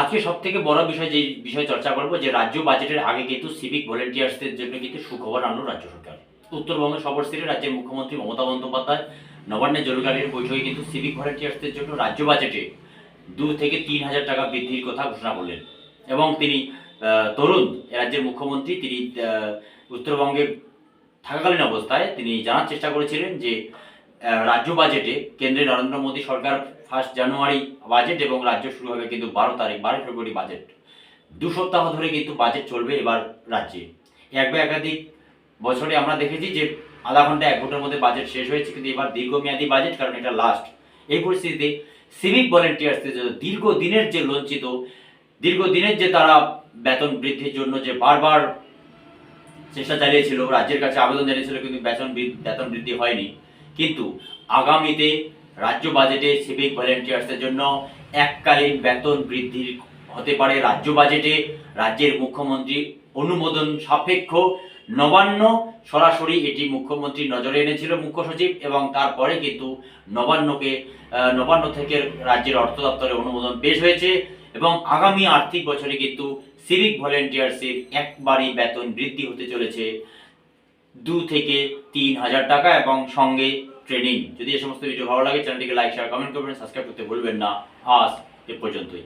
আজকে সবথেকে বড় বিষয় যে বিষয় চর্চা করব যে রাজ্য বাজেটের আগে কিন্তু সিভিক ভলেন্টিয়ার্সদের জন্য কিন্তু সুখবর আনলো রাজ্য সরকার। উত্তরবঙ্গের সফরস্থিরে রাজ্যের মুখ্যমন্ত্রী মমতা বন্দ্যোপাধ্যায় নবান্নের জরুরিকালীন বৈঠকে কিন্তু সিভিক ভলেন্টিয়ার্সদের জন্য রাজ্য বাজেটে 2 থেকে 3 হাজার টাকা বৃদ্ধির কথা ঘোষণা করলেন। এবং তিনি তরুণ রাজ্যের মুখ্যমন্ত্রী, তিনি উত্তরবঙ্গে থাকাকালীন অবস্থায় তিনি জানার চেষ্টা করেছিলেন যে রাজ্য বাজেটে কেন্দ্রে নরেন্দ্র মোদী সরকার 1 জানুয়ারি বাজেট এবং রাজ্য শুরু হবে কিন্তু 12 ফেব্রুয়ারি বাজেট। 2 সপ্তাহ ধরে কিন্তু বাজেট চলবে এবার রাজ্যে। এক বা একাধিক বছরে আমরা দেখেছি যে আধা ঘন্টা 1 ঘন্টার মধ্যে বাজেট শেষ হয়েছে, কিন্তু এবার দীর্ঘমেয়াদী বাজেট, কারণ এটা লাস্ট। এই পরিস্থিতিতে সিভিক ভলেন্টিয়ার্সদের দীর্ঘদিনের যে লঞ্চিত, দীর্ঘদিনের যে তারা বেতন বৃদ্ধির জন্য যে বারবার চেষ্টা চালিয়েছিল, রাজ্যের কাছে আবেদন জানিয়েছিল, কিন্তু বেতন বৃদ্ধি হয়নি। কিন্তু আগামীতে রাজ্য বাজেটে সিভিক ভলেন্টিয়ার্সদের জন্য এককালীন বেতন বৃদ্ধির হতে পারে রাজ্য বাজেটে। রাজ্যের মুখ্যমন্ত্রী অনুমোদন সাপেক্ষ নবান্ন সরাসরি এটি মুখ্যমন্ত্রীর নজরে এনেছিল মুখ্য সচিব, এবং তারপরে কিন্তু নবান্ন থেকে রাজ্যের অর্থ দপ্তরে অনুমোদন পেশ হয়েছে। এবং আগামী আর্থিক বছরে কিন্তু সিভিক ভলেন্টিয়ার্সের একবারই বেতন বৃদ্ধি হতে চলেছে 2 থেকে 3 হাজার টাকা, এবং সঙ্গে ট্রেনিং। যদি এই সমস্ত ভিডিও ভালো লাগে চ্যানেলটিকে লাইক, শেয়ার, কমেন্ট করবেন, সাবস্ক্রাইব করতে ভুলবেন না। আজ এ পর্যন্তই।